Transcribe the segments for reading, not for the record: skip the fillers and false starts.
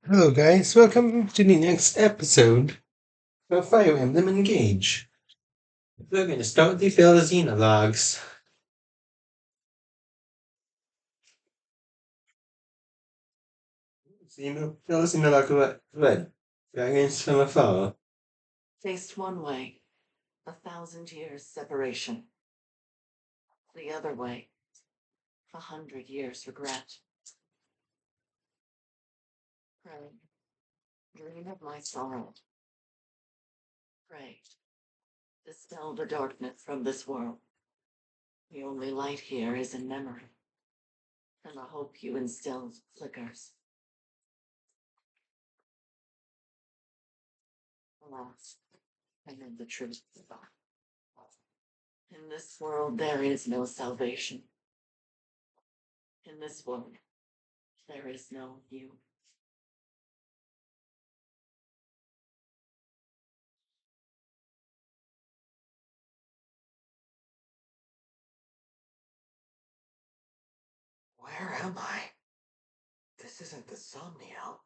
Hello, guys. Welcome to the next episode of Fire Emblem Engage. We're going to start with the Xenologues. Xenologue red. Dragons from afar. Faced one way, 1,000 years separation. The other way, 100 years regret. Pray, dream of my sorrow. Pray, dispel the darkness from this world. The only light here is in memory, and the hope you instilled flickers. Alas, I know the truth. In this world, there is no salvation. In this world, there is no you. Where am I? This isn't the Somniel.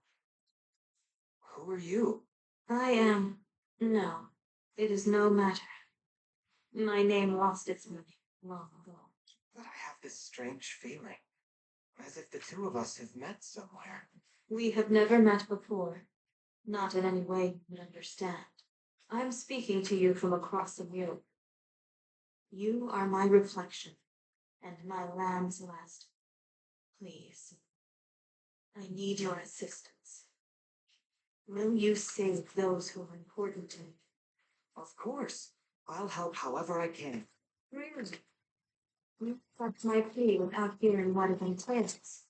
Who are you? I am. No, it is no matter. My name lost its meaning long ago. But I have this strange feeling, as if the two of us have met somewhere. We have never met before. Not in any way you would understand. I'm speaking to you from across the mirror. You are my reflection, and my lamb's last. Please, I need your assistance. Will you save those who are important to me? Of course. I'll help however I can. Really? You accept my plea without hearing what it entails.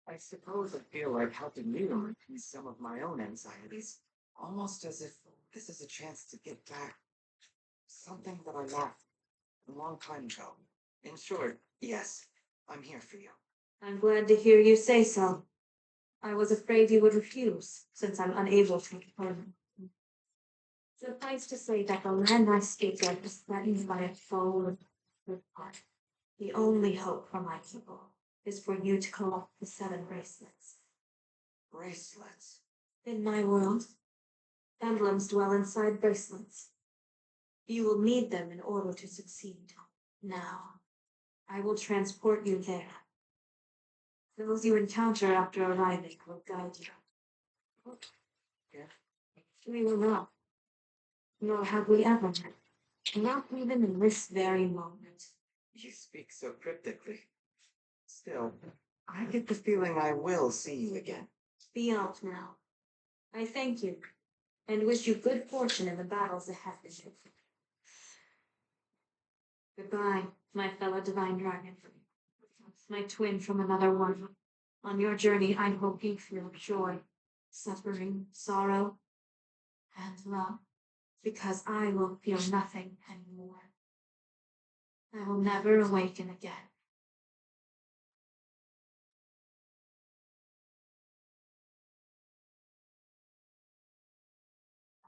I suppose I feel like helping you in some of my own anxieties. Almost as if this is a chance to get back something that I lost a long time ago. In short, yes, I'm here for you. I'm glad to hear you say so. I was afraid you would refuse, since I'm unable to return. Suffice to say that the land I speak of is threatened by a foe with heart. The only hope for my people is for you to collect the 7 bracelets. Bracelets? In my world, emblems dwell inside bracelets. You will need them in order to succeed. Now, I will transport you there. Those you encounter after arriving will guide you. Yeah. We will not. Nor have we ever met. Not even in this very moment. You speak so cryptically. Still, I get the feeling I will see you again. Be out now. I thank you, and wish you good fortune in the battles ahead. Goodbye, my fellow divine dragon. My twin from another world. On your journey, I hope you feel joy, suffering, sorrow, and love, because I will feel nothing anymore. I will never awaken again.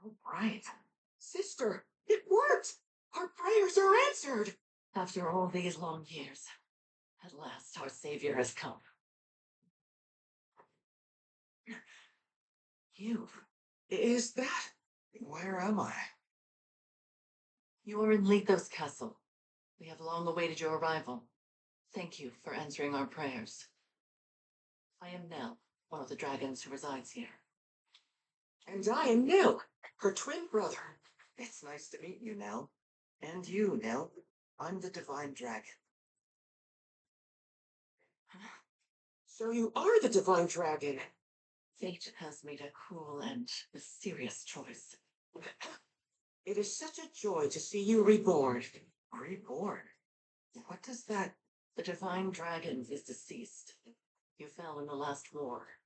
All right. Sister, it worked! Our prayers are answered! After all these long years, at last our savior has come. You. Is that? Where am I? You are in Lethos Castle. We have long awaited your arrival. Thank you for answering our prayers. I am Nell, one of the dragons who resides here. And I am Nell, her twin brother. It's nice to meet you, Nell. And you, Nell. I'm the Divine Dragon. So you are the Divine Dragon! Fate has made a cruel and mysterious choice. It is such a joy to see you reborn. Reborn? What does that... The Divine Dragon is deceased. You fell in the last war.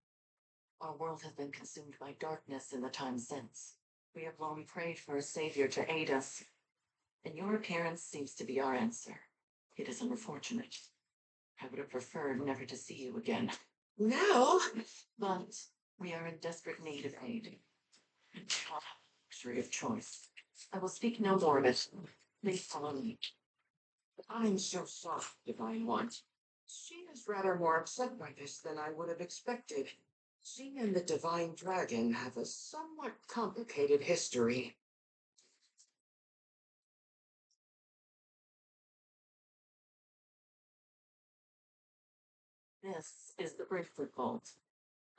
Our world has been consumed by darkness in the time since. We have long prayed for a savior to aid us, and your appearance seems to be our answer. It is unfortunate. I would have preferred never to see you again. Nell? But we are in desperate need of aid. And we don't have the luxury of choice. I will speak no more of it. Please follow me. I'm so sorry, Divine One. She is rather more upset by this than I would have expected. Xing and the Divine Dragon have a somewhat complicated history. This is the bracelet vault.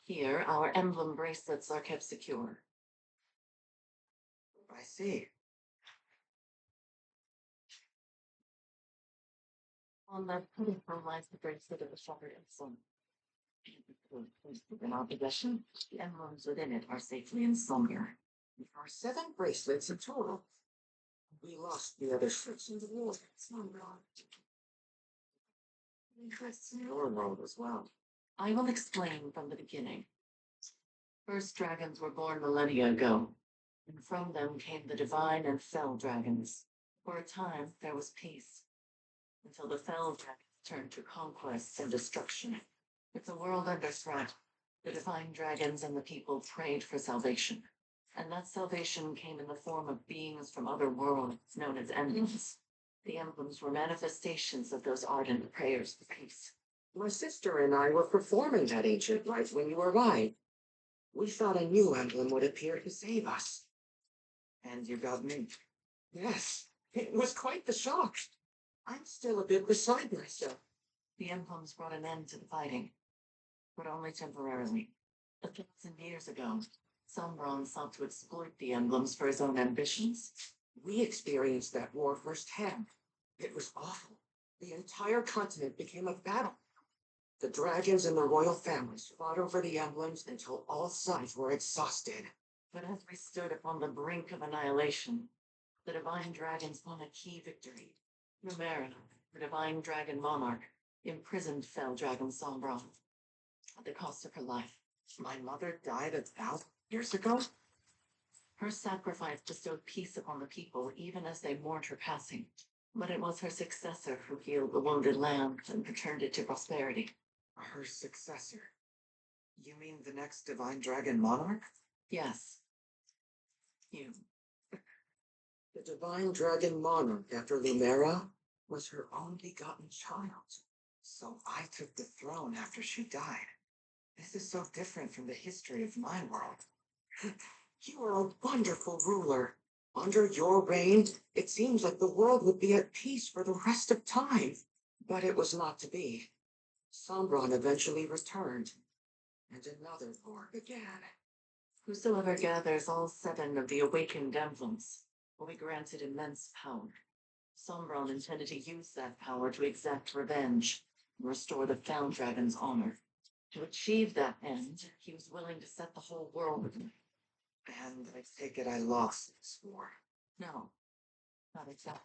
Here, our emblem bracelets are kept secure. I see. On that pinnacle lies the bracelet of the Shepherd and Son. In our possession, the emblems within it are safely in slumber. There are 7 bracelets in total. We lost the other 6 in the war. It's not wrong. Interests in your world as well. I will explain from the beginning. First dragons were born millennia ago, and from them came the divine and fell dragons. For a time, there was peace, until the fell dragons turned to conquest and destruction. With the world under threat, the divine dragons and the people prayed for salvation. And that salvation came in the form of beings from other worlds known as emblems. The emblems were manifestations of those ardent prayers for peace. My sister and I were performing that ancient rite when you arrived. We thought a new emblem would appear to save us. And you got me. Yes, it was quite the shock. I'm still a bit beside myself. The emblems brought an end to the fighting, but only temporarily. 1,000 years ago, Sombron sought to exploit the emblems for his own ambitions. We experienced that war firsthand. It was awful. The entire continent became a battle. The dragons and the royal families fought over the emblems until all sides were exhausted. But as we stood upon the brink of annihilation, the divine dragons won a key victory. Numera, the divine dragon monarch, imprisoned fell dragon Sombron at the cost of her life. My mother died 1,000 years ago? Her sacrifice bestowed peace upon the people, even as they mourned her passing. But it was her successor who healed the wounded land and returned it to prosperity. Her successor? You mean the next divine dragon monarch? Yes. You. The divine dragon monarch after Lumera was her own begotten child. So I took the throne after she died. This is so different from the history of my world. You are a wonderful ruler. Under your reign, it seems like the world would be at peace for the rest of time. But it was not to be. Sombron eventually returned, and another war began. Whosoever gathers all 7 of the awakened emblems will be granted immense power. Sombron intended to use that power to exact revenge and restore the Found Dragon's honor. To achieve that end, he was willing to set the whole world with me. And I take it I lost this war. No, not exactly.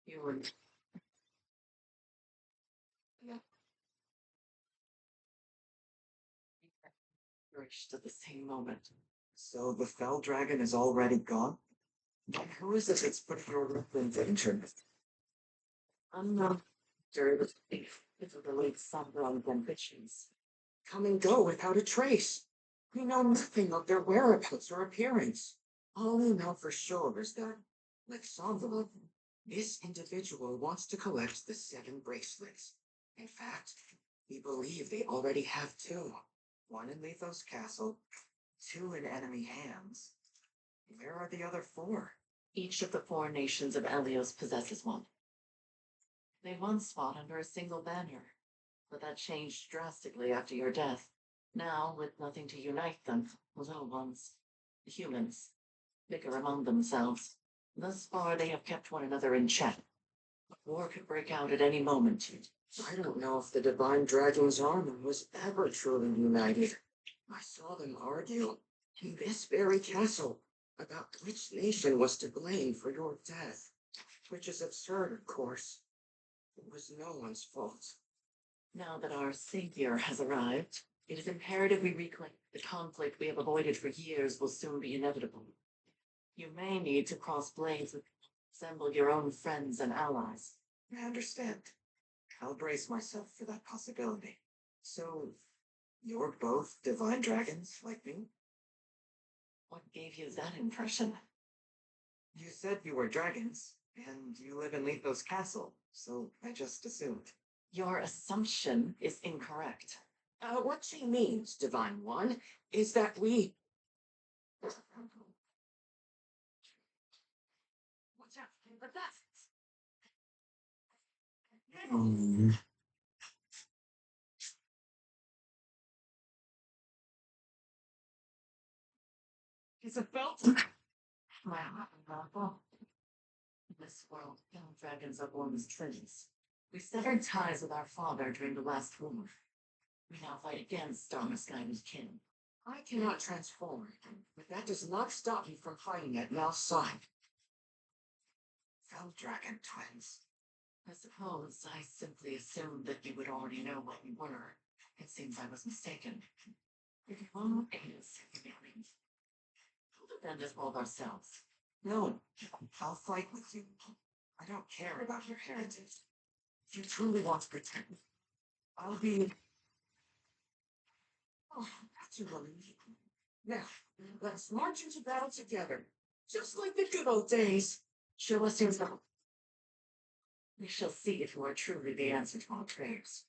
You were perished at the same moment. So the fell dragon is already gone? Then who is it that's put your group in danger? Unknown during the thief of the late Sombron's ambitions. Come and go without a trace. We know nothing of their whereabouts or appearance. All we know for sure is that, like Sombron, this individual wants to collect the 7 bracelets. In fact, we believe they already have 2. 1 in Lethos Castle, 2 in enemy hands. Where are the other 4? Each of the 4 nations of Elios possesses one. They once fought under a single banner, but that changed drastically after your death. Now, with nothing to unite them, the little ones, the humans, bicker among themselves. Thus far, they have kept one another in check. War could break out at any moment. I don't know if the Divine Dragon's army was ever truly united. I saw them argue in this very castle about which nation was to blame for your death, which is absurd, of course. It was no one's fault. Now that our savior has arrived, it is imperative we reclaim the conflict we have avoided for years will soon be inevitable. You may need to cross blades with assemble your own friends and allies. I understand. I'll brace myself for that possibility. So, you're both divine dragons, like me? What gave you that impression? You said you were dragons, and you live in Lethos Castle, so I just assumed. Your assumption is incorrect. What she means, Divine One, is that we. Watch out, but that's. Is it felt? My heart in this world, young dragons are born as twins. We severed ties with our father during the last war. We now fight against our misguided kin. I cannot transform, but that does not stop me from fighting at Mel's side. Fell dragon twins. I suppose I simply assumed that you would already know what we were. It seems I was mistaken. If you won't aid us, we'll defend us both ourselves. No, I'll fight with you. I don't care about your heritage. If you truly want to protect me, I'll be. Oh, that's a relief. Now, let's march into battle together, just like the good old days. Show us yourself. We shall see if you are truly the answer to our prayers.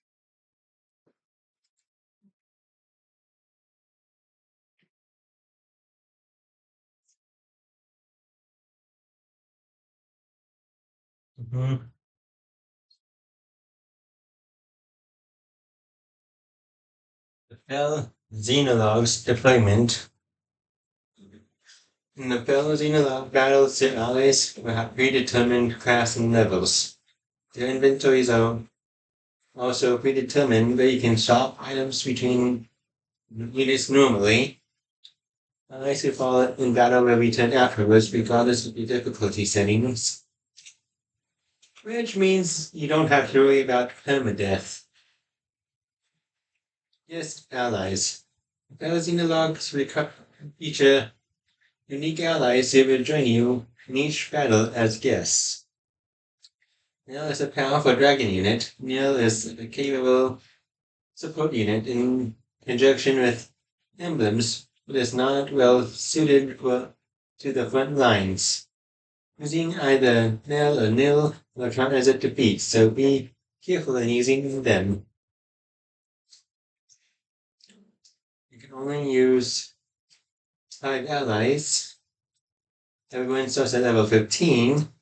Mhm. The Fell Xenologue's deployment. In the Fell Xenologue battles, their allies will have predetermined class and levels. Their inventories are also predetermined, but you can swap items between units normally. Allies who fall in battle will return afterwards, regardless of the difficulty settings. Which means you don't have to worry about permadeath. Yes, allies. Xenologues feature unique allies who will join you in each battle as guests. Nil is a powerful dragon unit. Nil is a capable support unit in conjunction with emblems, but is not well suited to the front lines. Using either Nil or Nil will count as a defeat, so be careful in using them. You can only use 5 allies. Everyone starts at level 15.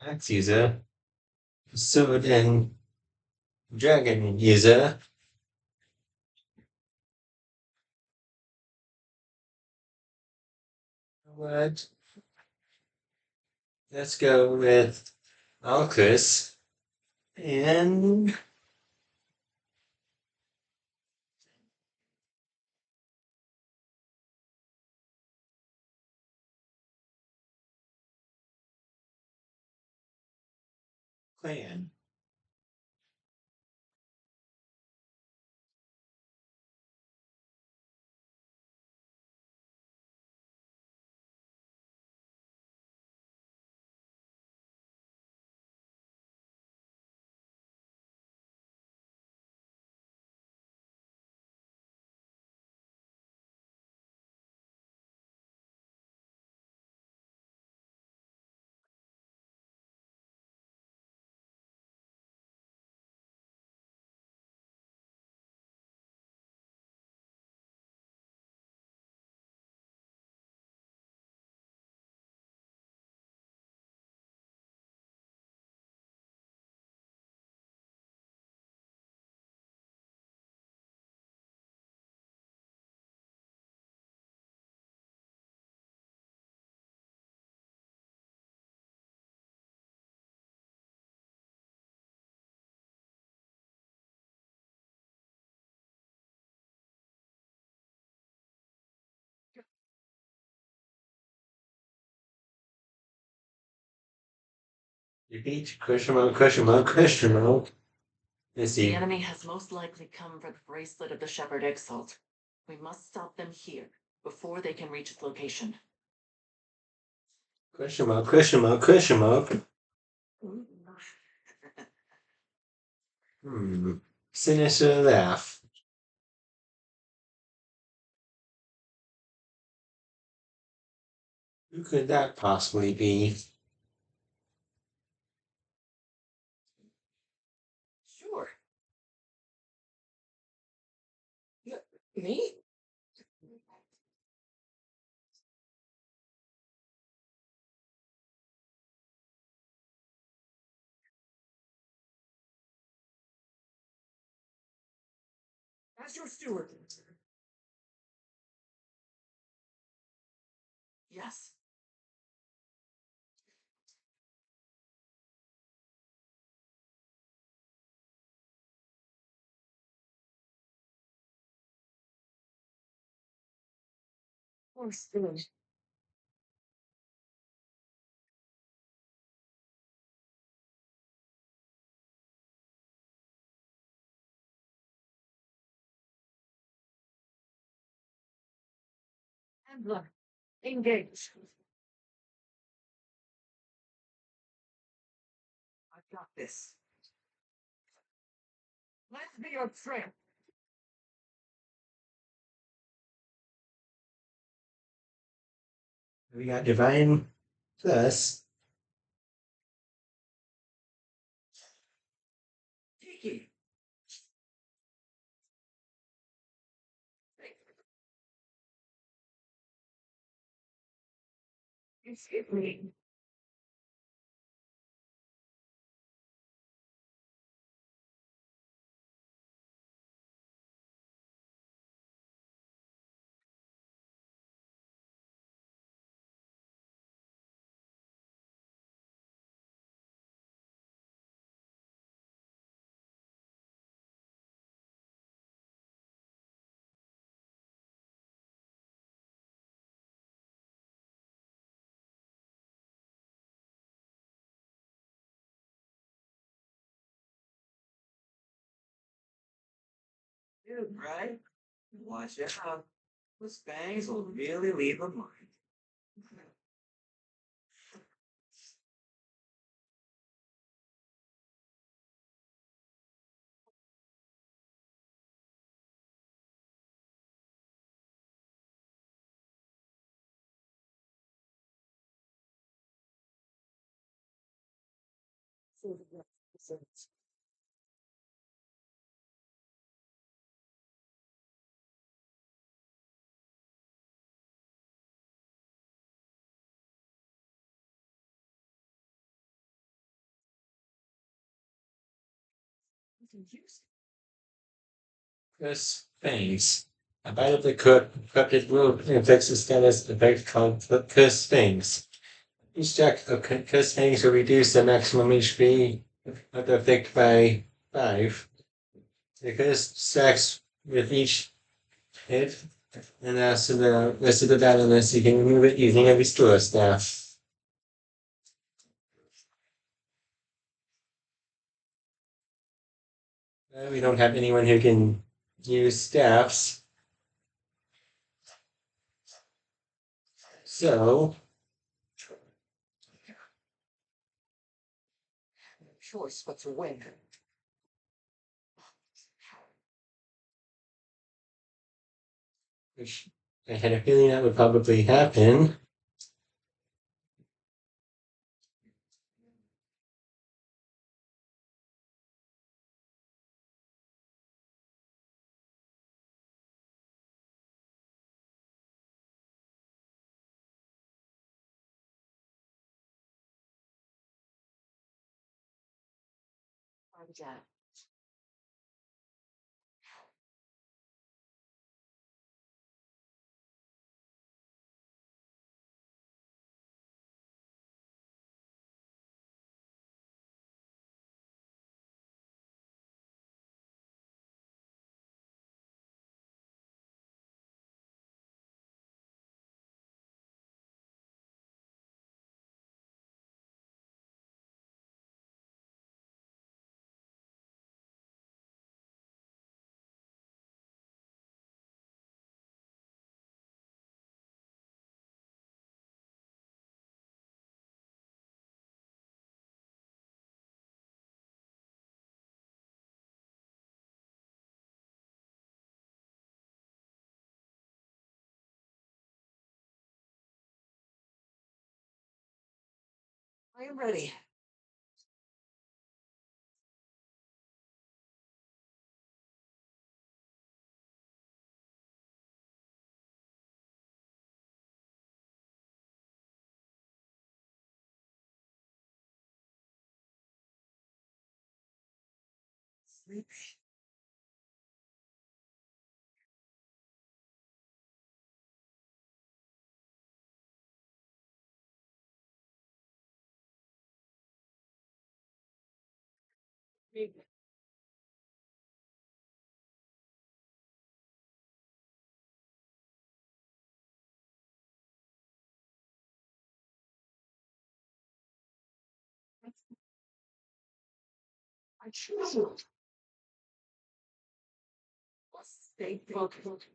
Max user, sword and dragon user. What? Let's go with Alcus and Clan. Repeat, question mark, question mark, question mark. Let's The see. enemy has most likely come for the bracelet of the Shepherd Exalt. We must stop them here, before they can reach its location. Question mark, question mark, question mark. Sinister laugh. Who could that possibly be? Sure. Me? As your steward. Yes. Or steward. Emblem. Engage. I've got this. Let's be your friend. We got Divine Plus. Tiki. Excuse me. Dude, right? Watch out. Those bangs will really leave a mark. Chris Fangs. A bite of the corrupted root infects the status effect called Chris Fangs. Each deck of Chris Fangs will reduce the maximum HP of the effect by 5. The curse stacks with each hit, and after the rest of the battle list, you can remove it using a restore staff. We don't have anyone who can use staffs. So, Choice but to win. which I had a feeling that would probably happen. I'm dead. I am ready. Sleepy. I choose you. Stay focused.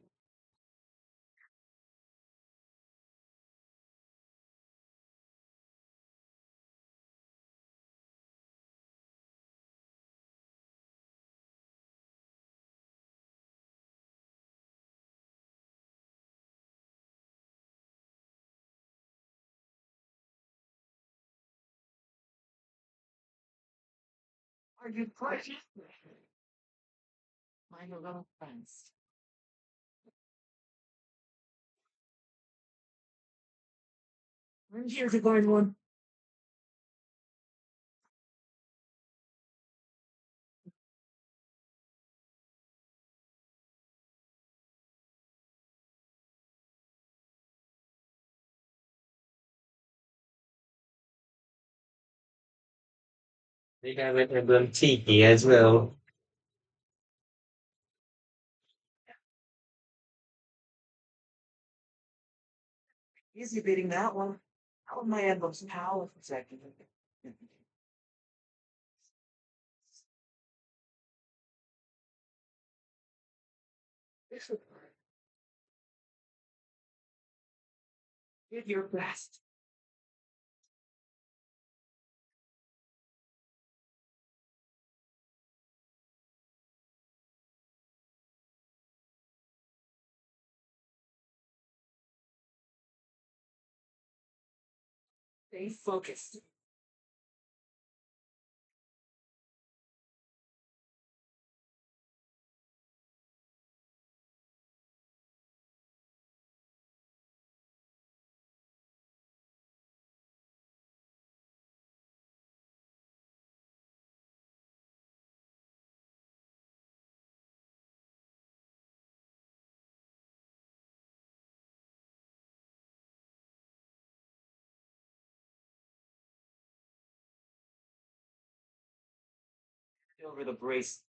Are you precious? My little friends. I'm here to find one. They have an emblem tiki as well. Easy beating that one. How are my emblem's power protected? Did your best. Stay focused. Over the brace.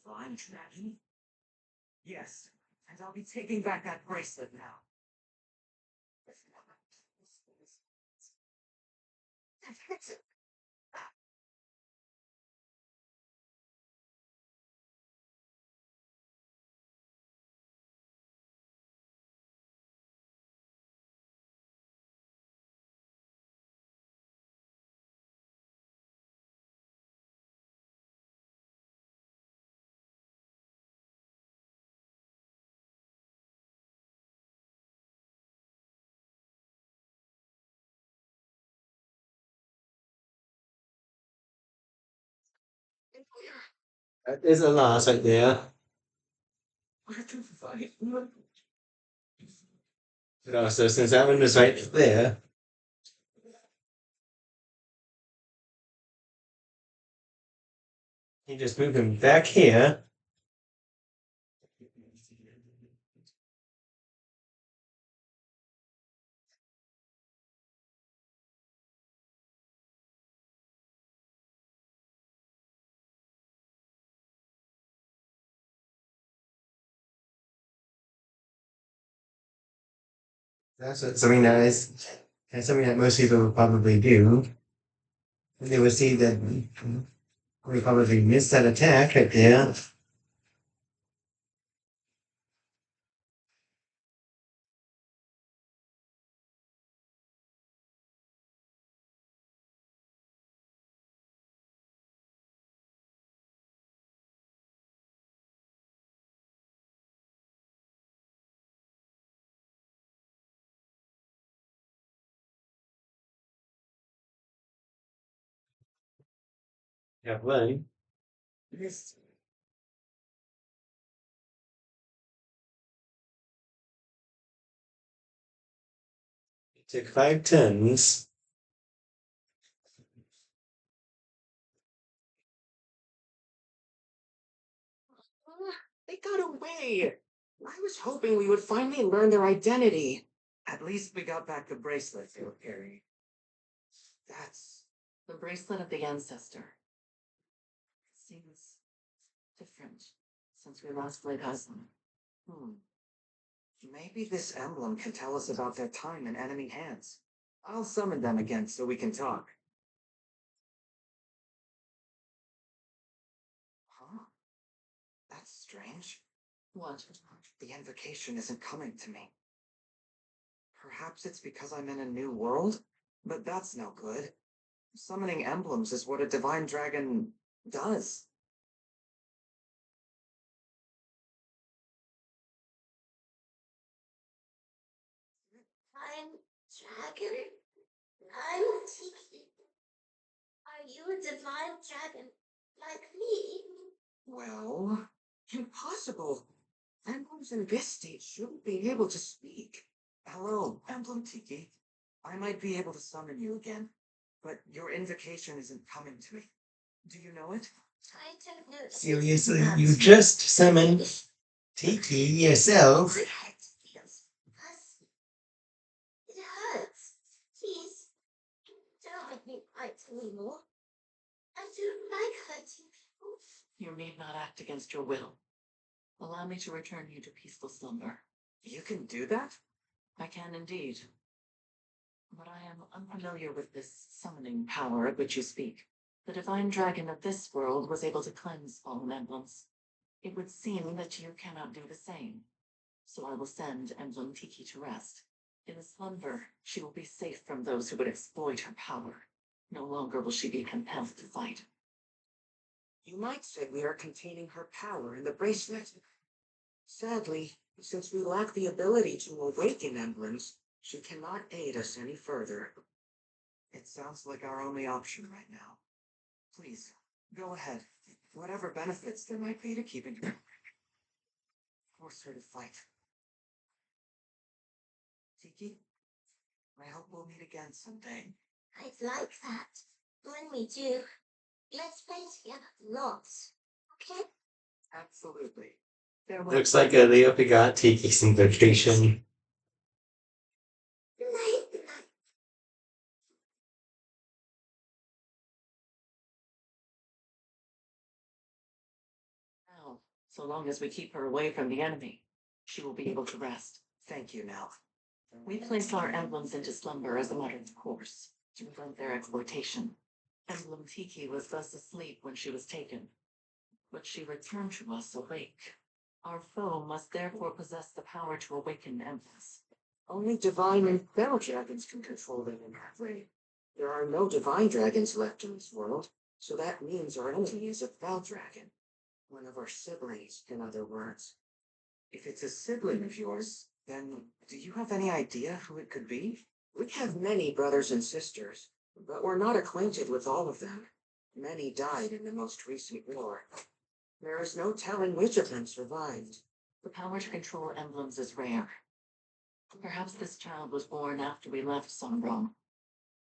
Divine tragedy? Yes, and I'll be taking back that bracelet now. That is a last right there. Where to fight? But also, since that one was right there, you just move him back here. That's what something nice. That's something that most people would probably do. And they would see that we probably missed that attack right there. Yeah, right. Yes. It took 5 turns. They got away. I was hoping we would finally learn their identity. At least we got back the bracelet they were carrying. That's The bracelet of the ancestor. Seems different since we last played husband. hmm. Maybe this emblem can tell us about their time in enemy hands. I'll summon them again so we can talk. Huh? That's strange. What? The invocation isn't coming to me. Perhaps it's because I'm in a new world? But that's no good. Summoning emblems is what a divine dragon does. I'm dragon. I'm Tiki. Are you a divine dragon like me? Well, impossible. Emblems in this state shouldn't be able to speak. Hello, Emblem Tiki. I might be able to summon you again, but your invocation isn't coming to me. Do you know it? I don't know. Seriously, you just summoned Tiki yourself. My head feels fuzzy. It hurts. Please, don't make me fight anymore. I don't like hurting people. You need not act against your will. Allow me to return you to peaceful slumber. You can do that? I can indeed. But I am unfamiliar with this summoning power of which you speak. The divine dragon of this world was able to cleanse fallen emblems. It would seem that you cannot do the same. So I will send Emblem Tiki to rest. In slumber, she will be safe from those who would exploit her power. No longer will she be compelled to fight. You might say we are containing her power in the bracelet. Sadly, since we lack the ability to awaken emblems, she cannot aid us any further. It sounds like our only option right now. Please, go ahead. Whatever benefits there might be to keeping her. Force her to fight. Tiki, I hope we'll meet again someday. I'd like that. When we do, let's play together lots. Okay? Absolutely. Looks like they forgot Tiki's invocation. Night, night. Now, so long as we keep her away from the enemy, she will be able to rest. Thank you, Nell. We place our emblems into slumber as a matter of course, to prevent their exploitation. Emblem Tiki was thus asleep when she was taken, but she returned to us awake. Our foe must therefore possess the power to awaken emblems. Only divine and fell dragons can control them in that way. There are no divine dragons left in this world, so that means our enemy is a fell dragon. One of our siblings, in other words. If it's a sibling of yours, then do you have any idea who it could be? We have many brothers and sisters, but we're not acquainted with all of them. Many died in the most recent war. There is no telling which of them survived. The power to control emblems is rare. Perhaps this child was born after we left Sombron,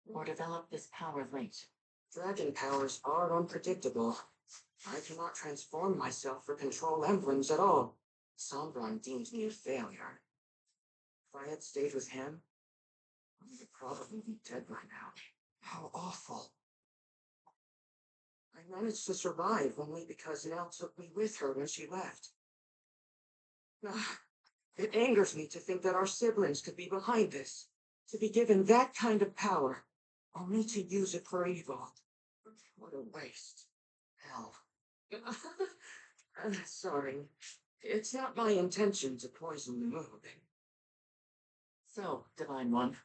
or developed this power late. Dragon powers are unpredictable. I cannot transform myself for control emblems at all. Sombron deems me a failure. If I had stayed with him, I would probably be dead by now. How awful. I managed to survive only because Nell took me with her when she left. Ah, it angers me to think that our siblings could be behind this. To be given that kind of power, only to use it for evil. What a waste. Hell. Sorry. It's not my intention to poison the moon. So, Divine One,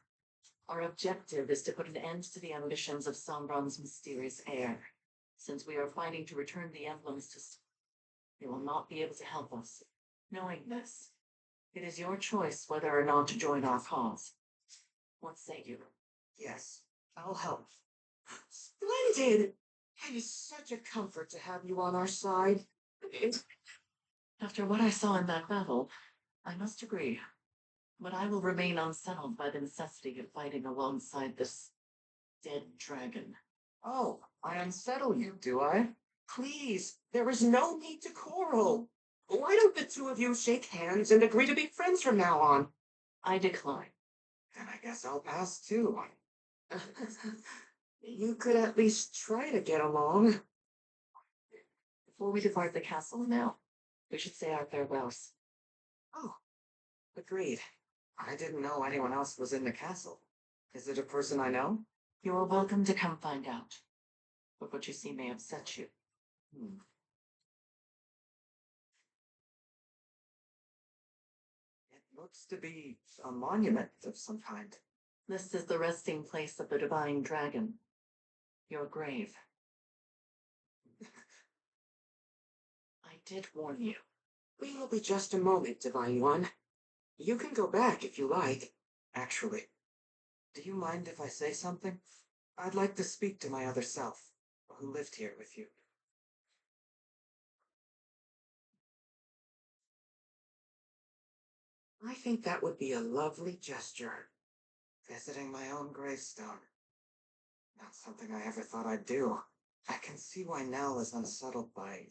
our objective is to put an end to the ambitions of Sombron's mysterious heir. Since we are fighting to return the emblems to they will not be able to help us. Knowing this, it is your choice whether or not to join our cause. What say you? Yes, I'll help. Splendid! It is such a comfort to have you on our side. After what I saw in that battle, I must agree. But I will remain unsettled by the necessity of fighting alongside this dead dragon. Oh, I unsettle you, do I? Please, there is no need to quarrel. Why don't the two of you shake hands and agree to be friends from now on? I decline. Then I guess I'll pass too. You could at least try to get along. Before we depart the castle now, we should say our farewells. Oh, agreed. I didn't know anyone else was in the castle. Is it a person I know? You are welcome to come find out. But what you see may upset you. It looks to be a monument of some kind. This is the resting place of the divine dragon. Your grave. I did warn you. We will be just a moment, Divine One. You can go back if you like. Actually, do you mind if I say something? I'd like to speak to my other self, who lived here with you. I think that would be a lovely gesture. Visiting my own gravestone. Not something I ever thought I'd do. I can see why Nell is unsettled by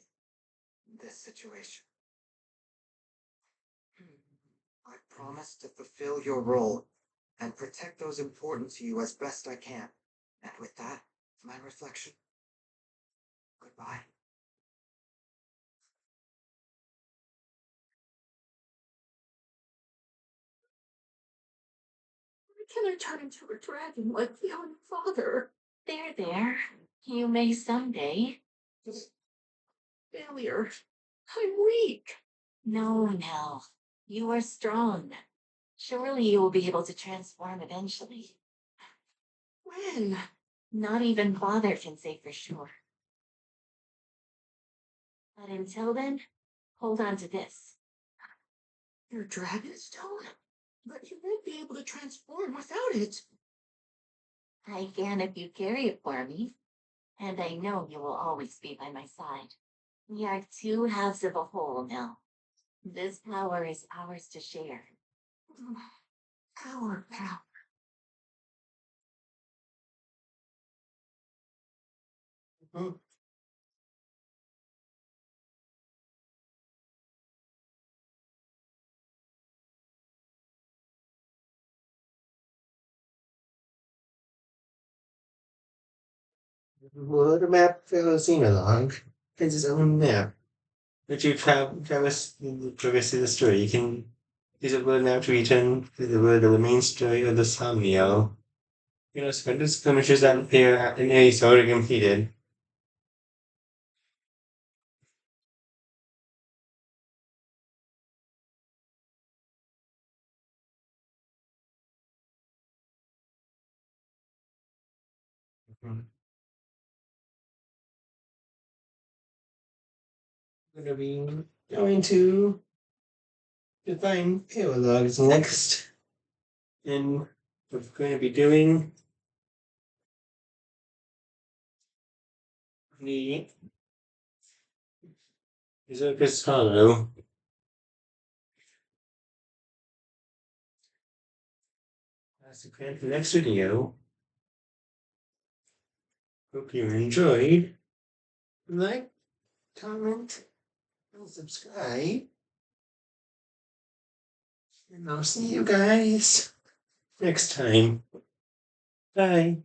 this situation. I promise to fulfill your role and protect those important to you as best I can. And with that, my reflection. Goodbye. Why can I turn into a dragon like the own father? There. You may someday. Failure. I'm weak. No. You are strong. Surely you will be able to transform eventually. When? Not even Father can say for sure. But until then, hold on to this. Your dragonstone? But you won't be able to transform without it. I can if you carry it for me. And I know you will always be by my side. We are two halves of a whole now. This power is ours to share. Our power. World map for Xenologue has its own map. If you traverse the story, you can use a world map to return to the world of the main story of the Somnio. Spend the skirmishes that appear in Ace already completed. We're going to be going to define paralogs next. And we're going to be doing the Zircus Hollow. That's the plan for the next video. Hope you enjoyed. Like, comment, and subscribe. And I'll see you guys next time. Bye.